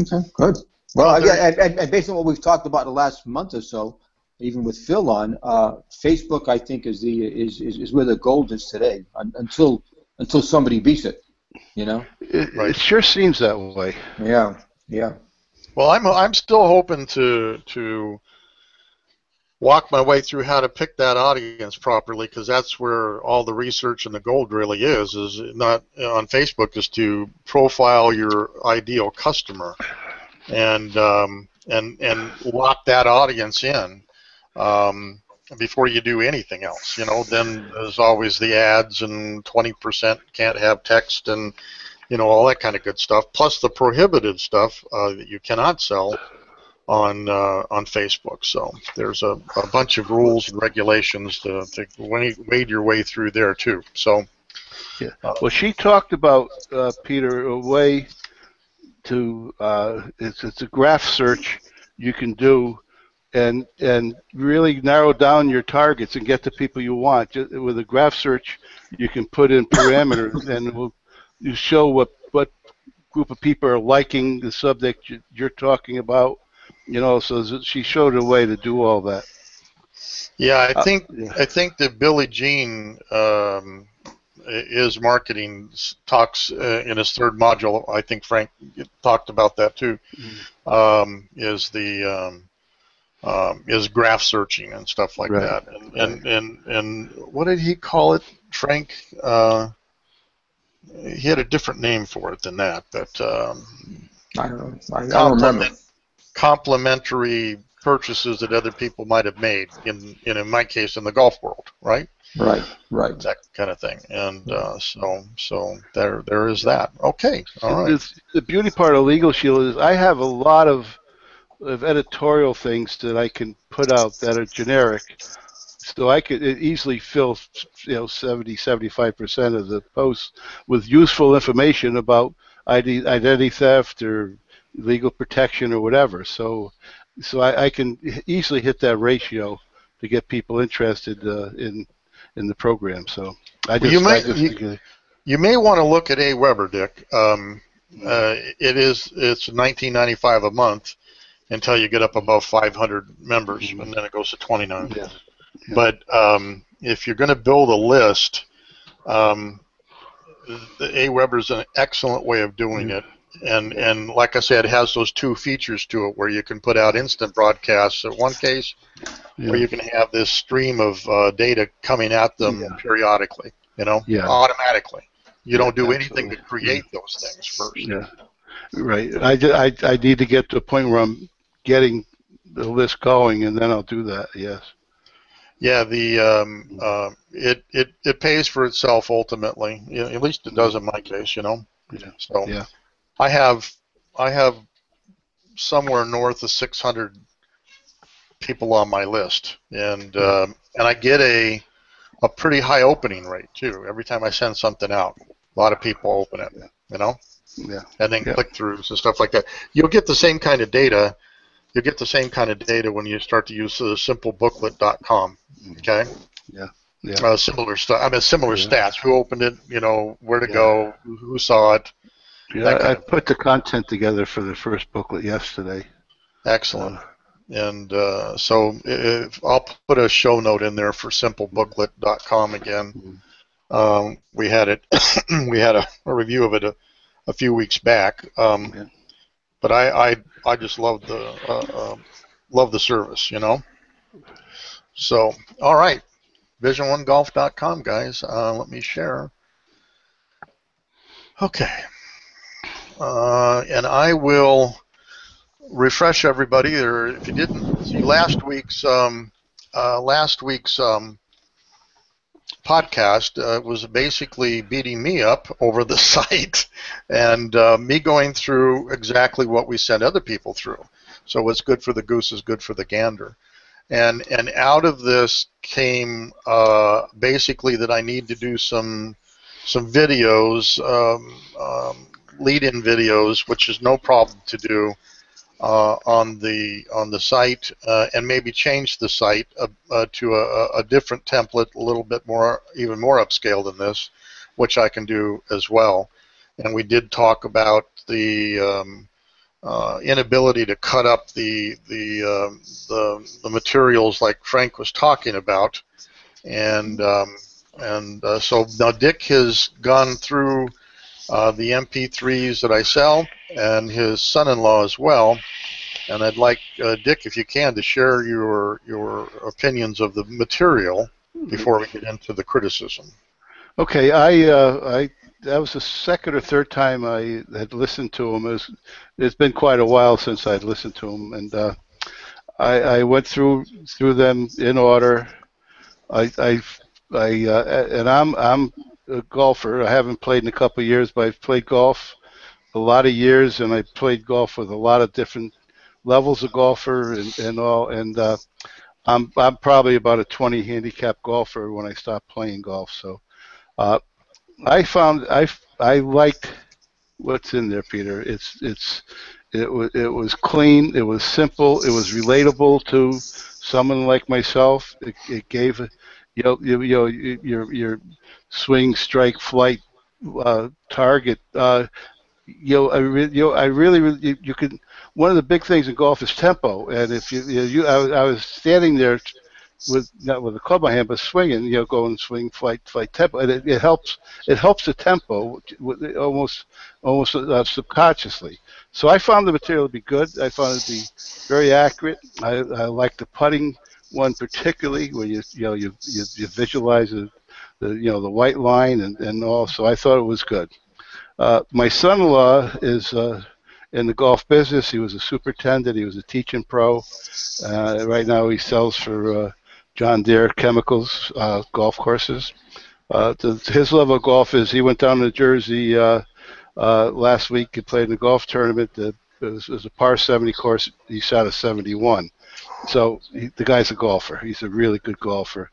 Okay, good. Well, and based on what we've talked about the last month or so, even with Phil on, Facebook, I think, is where the gold is today until somebody beats it. It sure seems that way. Yeah. Well, I'm still hoping to walk my way through how to pick that audience properly, because that's where all the research and the gold really is not on Facebook, is to profile your ideal customer and lock that audience in before you do anything else. Then there's always the ads, and 20% can't have text, and all that kind of good stuff, plus the prohibited stuff that you cannot sell on Facebook. So there's a bunch of rules and regulations to wade your way through there too. So well, she talked about, Peter, a way to it's a graph search you can do and really narrow down your targets and get the people you want. With a graph search, you can put in parameters and you show what group of people are liking the subject you're talking about. So she showed a way to do all that. Yeah, I think that Billy Jean is marketing talks in his third module. I think Frank talked about that too. Is graph searching and stuff like that. And what did he call it, Frank? He had a different name for it than that, but I don't know. I don't remember. Complementary purchases that other people might have made in my case in the golf world, right? Right. That kind of thing, and so there is that. Okay, all right. The beauty part of Legal Shield is I have a lot of editorial things that I can put out that are generic, so I could easily fill 70-75% of the posts with useful information about identity theft or legal protection or whatever. So I can easily hit that ratio to get people interested in the program. So you may want to look at AWeber, Dick. It's $19.95 a month until you get up above 500 members, and then it goes to $29. Yeah. But if you're going to build a list, Aweber is an excellent way of doing it. And like I said, it has those two features to it where you can put out instant broadcasts in one case, or you can have this stream of data coming at them periodically, automatically. You don't do anything to create those things first. Yeah, right. I need to get to a point where I'm getting the list going, and then I'll do that. Yes. Yeah, it pays for itself ultimately. At least it does in my case, Yeah. So I have somewhere north of 600 people on my list, and I get a pretty high opening rate too. Every time I send something out, a lot of people open it, and then click-throughs and stuff like that. You'll get the same kind of data. You'll get the same kind of data when you start to use simplebooklet.com. Okay. Similar stuff. I mean, similar stats. Who opened it? Where to go? Who saw it? Yeah, I put the content together for the first booklet yesterday. Excellent. And so I'll put a show note in there for simplebooklet.com again. We had it. We had a review of it a few weeks back. But I just love the service, So, all right, vision1golf.com, guys. Let me share. Okay, and I will refresh everybody. If you didn't see last week's podcast, was basically beating me up over the site and me going through exactly what we sent other people through. So what's good for the goose is good for the gander. And out of this came basically that I need to do some videos, lead-in videos, which is no problem to do on the site, and maybe change the site to a different template, a little bit more, even more upscale than this, which I can do as well. And we did talk about the inability to cut up the materials like Frank was talking about, and so now Dick has gone through the MP3s that I sell, and his son-in-law as well. And I'd like Dick, if you can, to share your opinions of the material before we get into the criticism. Okay, that was the second or third time I had listened to him. It's been quite a while since I'd listened to him, and I went through them in order. And I'm a golfer. I haven't played in a couple of years, but I've played golf a lot of years, and I played golf with a lot of different levels of golfer and all. And I'm probably about a 20 handicap golfer when I stopped playing golf. So I found I liked what's in there, Peter. It was clean. It was simple. It was relatable to someone like myself. It gave your swing, strike, flight, target. I really you could. One of the big things in golf is tempo, and if I was standing there with not with a club in my hand, but swinging, going swing, flight, tempo, and it helps. It helps the tempo almost subconsciously. So I found the material to be good. I found it to be very accurate. I like the putting one particularly, where you visualize the white line and all. So I thought it was good. My son-in-law is in the golf business. He was a superintendent. He was a teaching pro. Right now he sells for John Deere Chemicals golf courses. His level of golf is he went down to Jersey last week. He played in a golf tournament. It was a par 70 course. He shot a 71. So the guy's a golfer. He's a really good golfer.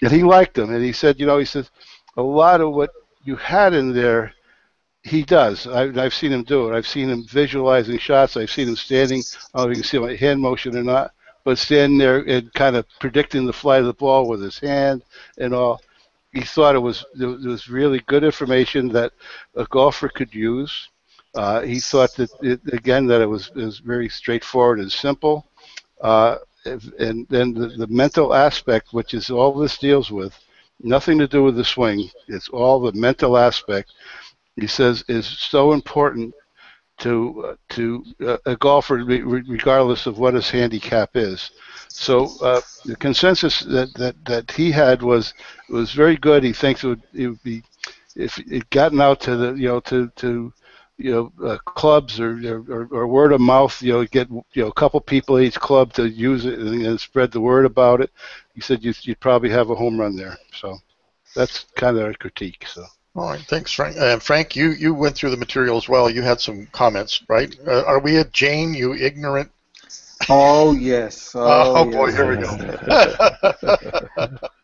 And he liked them. And he said, a lot of what you had in there, he does. I've seen him do it. I've seen him visualizing shots. I've seen him standing. I don't know if you can see my hand motion or not, but standing there and kind of predicting the flight of the ball with his hand and all. He thought it was really good information that a golfer could use. He thought that it was very straightforward and simple. And then the mental aspect, which is all this deals with, nothing to do with the swing. It's all the mental aspect. He says is so important to a golfer, regardless of what his handicap is. So the consensus that he had was very good. He thinks it would be if it gotten out to the clubs or word of mouth, get a couple people at each club to use it and spread the word about it. He said you'd probably have a home run there. So that's kind of a critique. So. All right, thanks, Frank. Frank, you went through the material as well. You had some comments, right? Are we at Jane, you ignorant? Oh, yes. Oh, boy, yes. here we go.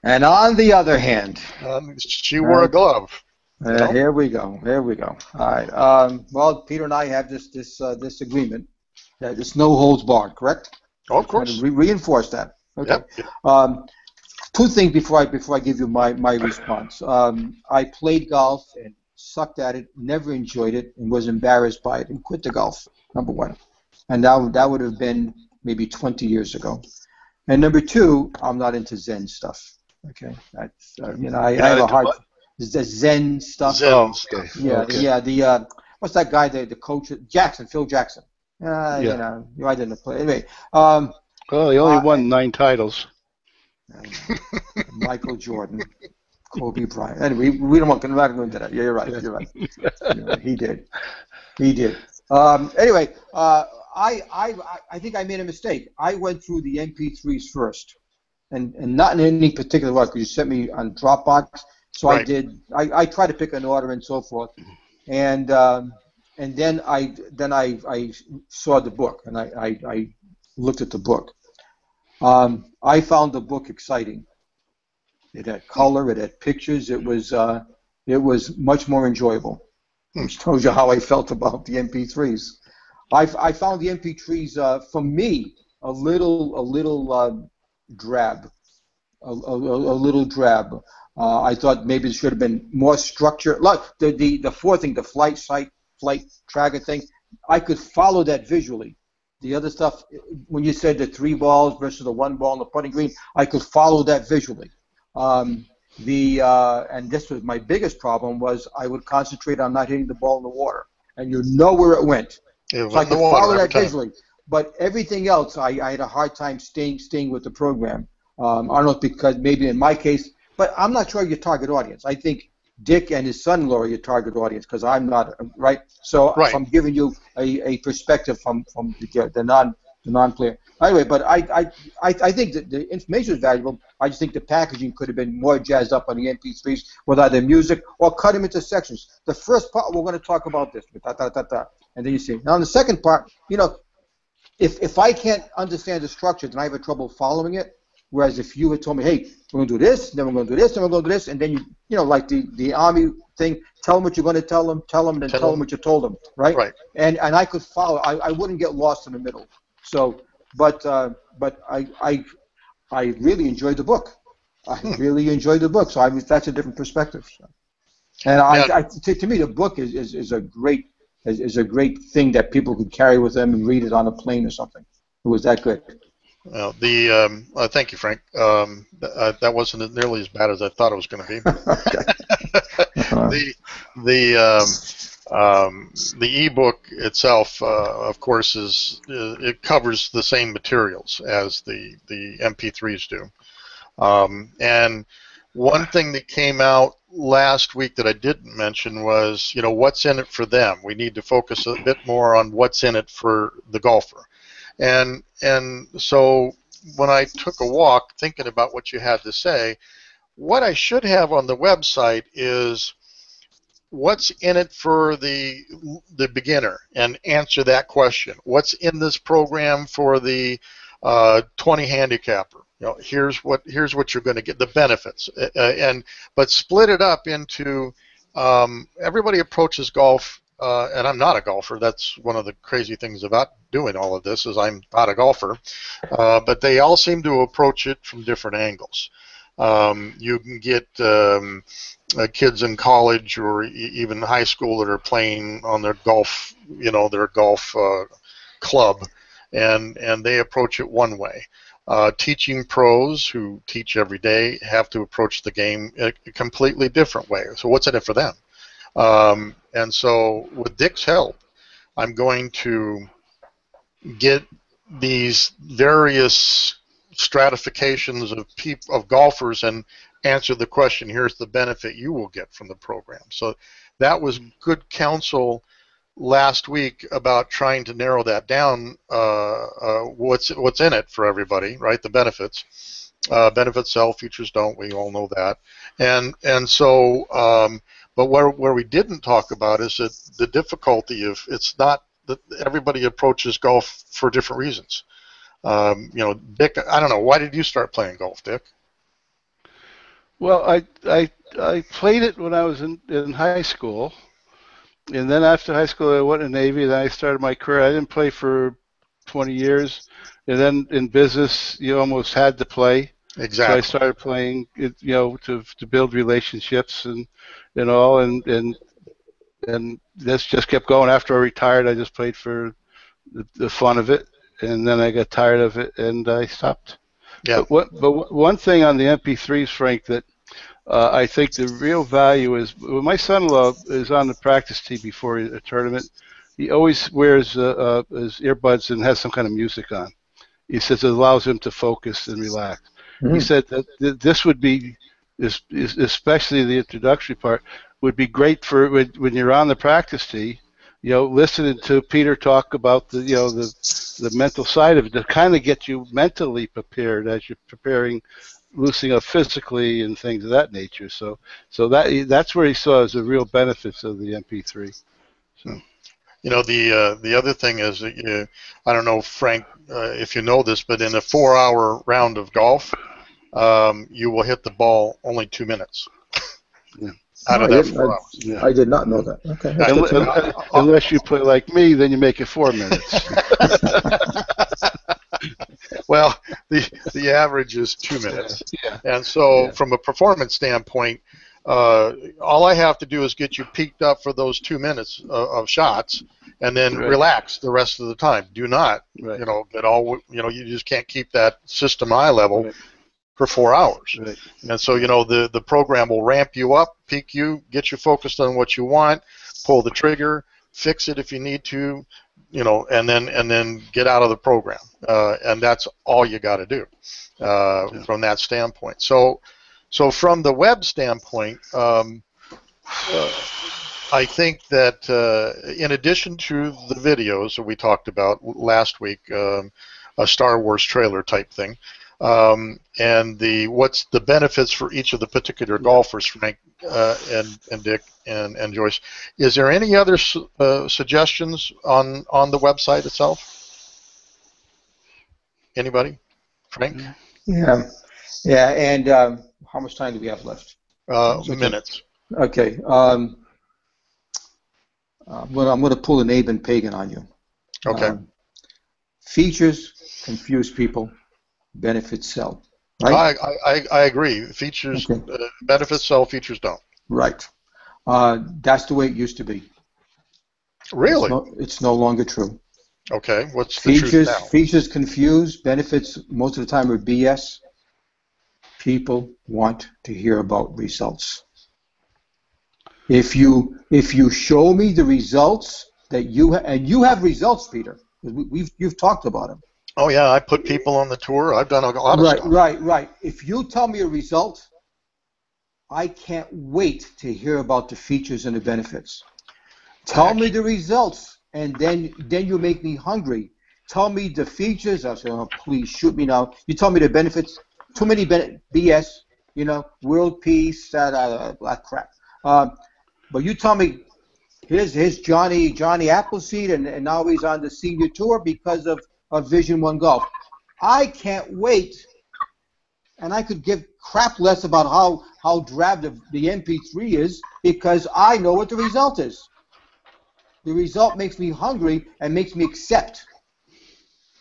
And on the other hand, she wore a glove. Here we go. All right. Well, Peter and I have this agreement that it's no holds barred, correct? Oh, of course. Reinforce that. Okay. Yep. Two things before I give you my response. I played golf and sucked at it, never enjoyed it, and was embarrassed by it, and quit the golf. Number one, and that would have been maybe 20 years ago. And number two, I'm not into Zen stuff. Okay, that's I have a hard. The Zen stuff. Zen. Oh, Okay. Yeah, okay. yeah. The what's that guy? The coach, Jackson, Phil Jackson. Yeah. I didn't play anyway. Well, he only won 9 titles. Michael Jordan, Kobe Bryant. Anyway, we don't want to go into that. Yeah, you're right. He did. Anyway, I think I made a mistake. I went through the MP3s first, and not in any particular order, because you sent me on Dropbox. So right. I did. I tried to pick an order and so forth, and then I saw the book and I looked at the book. I found the book exciting. It had color. It had pictures. It was much more enjoyable. Which tells you how I felt about the MP3s. I found the MP3s for me a little drab. A little drab. I thought maybe it should have been more structure. Look, the fourth thing, the flight tracker thing, I could follow that visually. The other stuff, when you said the 3 balls versus the 1 ball on the putting green, I could follow that visually. And this was my biggest problem, was I would concentrate on not hitting the ball in the water, and you know where it went. So I could follow that visually. But everything else, I had a hard time staying with the program. I don't know if because maybe in my case, but I'm not sure your target audience. I think Dick and his son-in-law are your target audience, because I'm not, right? So right. I'm giving you a perspective from the non-player. Anyway, but I think that the information is valuable. I just think the packaging could have been more jazzed up on the MP3s with either music or cut them into sections. The first part, we're going to talk about this, and then you see. Now, in the second part, if I can't understand the structure, then I have trouble following it. Whereas if you had told me, hey, we're going to do this, then we're going to do this, then we're going to do this, and then like the Army thing, tell them what you're going to tell them, then tell them what you told them, right? Right. And I could follow. I wouldn't get lost in the middle. So, but I really enjoyed the book. I really enjoyed the book. So that's a different perspective. So. And to me, the book is a great thing that people could carry with them and read it on a plane or something. It was that good. Well, thank you, Frank. That wasn't nearly as bad as I thought it was going to be. The ebook itself, of course, it covers the same materials as the MP3s do. And one thing that came out last week that I didn't mention was, what's in it for them. We need to focus a bit more on what's in it for the golfer. And so when I took a walk thinking about what you had to say, what I should have on the website is what's in it for the beginner, and answer that question. What's in this program for the 20 handicapper? Here's what you're going to get, the benefits, but split it up into everybody approaches golf. And I'm not a golfer. That's one of the crazy things about doing all of this, is I'm not a golfer. But they all seem to approach it from different angles. You can get kids in college or even high school that are playing on their golf, club, and they approach it one way. Teaching pros who teach every day have to approach the game a completely different way. So what's in it for them? And so with Dick's help, I'm going to get these various stratifications of golfers and answer the question, here's the benefit you will get from the program. So that was good counsel last week about trying to narrow that down, what's in it for everybody, right? The benefits. Benefits sell, features don't. We all know that. And so, but where we didn't talk about is that the difficulty of it's not that everybody approaches golf for different reasons. Dick, I don't know. Why did you start playing golf, Dick? Well, I played it when I was in high school. And then after high school, I went in the Navy, and then I started my career. I didn't play for 20 years. And then in business, you almost had to play. Exactly. So I started playing, to build relationships and all. And this just kept going. After I retired, I just played for the fun of it. And then I got tired of it, and I stopped. Yeah. But one thing on the MP3s, Frank, that I think the real value is when my son-in-law is on the practice tee before a tournament, he always wears his earbuds and has some kind of music on. He says it allows him to focus and relax. Mm-hmm. He said that this would be, especially the introductory part, would be great for when you're on the practice tee, listening to Peter talk about the mental side of it to kind of get you mentally prepared as you're preparing, loosening up physically and things of that nature. So that's where he saw as the real benefits of the MP3. So. The other thing is that I don't know, Frank, if you know this, but in a 4-hour round of golf, you will hit the ball only 2 minutes. Yeah. Out of that 4 hours. Yeah. I did not know that. Okay. Unless you play like me, then you make it 4 minutes. Well, the average is 2 minutes. Yeah. And so from a performance standpoint, all I have to do is get you peaked up for those 2 minutes of shots, and then relax the rest of the time. Do not, get all, you just can't keep that system eye level for 4 hours. Right. And so, the program will ramp you up, peak you, get you focused on what you want, pull the trigger, fix it if you need to, and then get out of the program. And that's all you got to do from that standpoint. So from the web standpoint, I think that in addition to the videos that we talked about last week, a Star Wars trailer type thing, and what's the benefits for each of the particular golfers, Frank and Dick and Joyce. Is there any other suggestions on the website itself? Anybody? Frank? Yeah. And how much time do we have left? Minutes. Okay. Well, I'm going to pull an Abe and Pagan on you. Okay. Features confuse people. Benefits sell. Right? I agree. Features, benefits sell, features don't. Right. That's the way it used to be. Really? It's no longer true. Okay. What's the truth now? Features confuse. Benefits most of the time are BS. People want to hear about results. If you show me the results that you and you have results, Peter. You've talked about them. Oh yeah, I put people on the tour. I've done a lot of stuff. Right. If you tell me a result, I can't wait to hear about the features and the benefits. Tell me the results, and then you make me hungry. Tell me the features. I say, oh, please shoot me now. You tell me the benefits. Too many BS. World peace, that crap. But you tell me, here's Johnny Appleseed, and now he's on the senior tour because of Vision One Golf. I can't wait, and I could give crap less about how drab the MP3 is because I know what the result is. The result makes me hungry and makes me accept,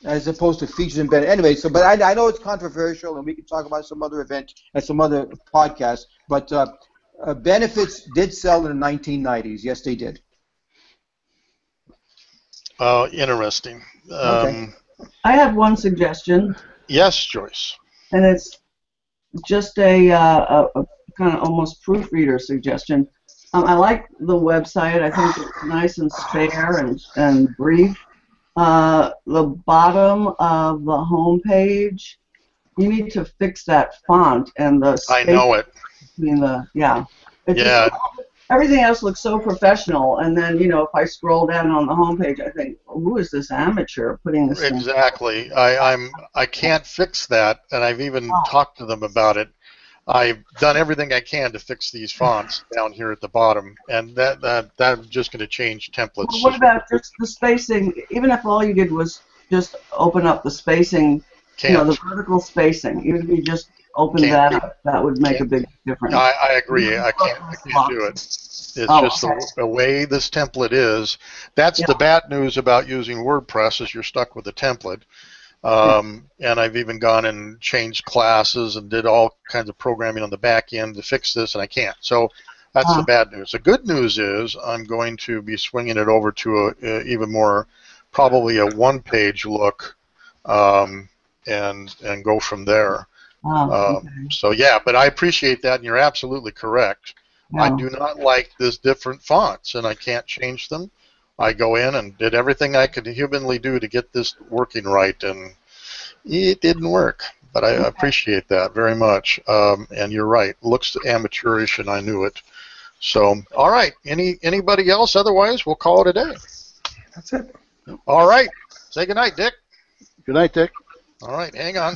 as opposed to features and benefits. Anyway, but I know it's controversial, and we can talk about some other event at some other podcast. But benefits did sell in the 1990s. Yes, they did. Interesting. Okay. I have one suggestion. Yes, Joyce. And it's just a kind of almost proofreader suggestion. I like the website. I think it's nice and spare and brief. The bottom of the home page, you need to fix that font and the I space know it. between the, yeah. It's Yeah. just, everything else looks so professional, and then, you know, if I scroll down on the home page, I think, who is this amateur putting this thing? Exactly. I can't fix that, and I've even talked to them about it. I've done everything I can to fix these fonts down here at the bottom, and that's just going to change templates. Well, what about just the spacing? Even if all you did was just open up the spacing, you know, the vertical spacing, even if you just opened that up, that would make a big difference. I agree. I can't do it. It's just the way this template is. That's the bad news about using WordPress is you're stuck with a template. And I've even gone and changed classes and did all kinds of programming on the back end to fix this, and I can't. So that's the bad news. The good news is I'm going to be swinging it over to a even more, probably a one-page look, and go from there. So yeah, but I appreciate that, and you're absolutely correct. I do not like this different fonts, and I can't change them. I go in and did everything I could humanly do to get this working right, and it didn't work. But I appreciate that very much. And you're right, looks amateurish, and I knew it. So, all right, anybody else? Otherwise, we'll call it a day. That's it. All right, say good night, Dick. Good night, Dick. All right, hang on.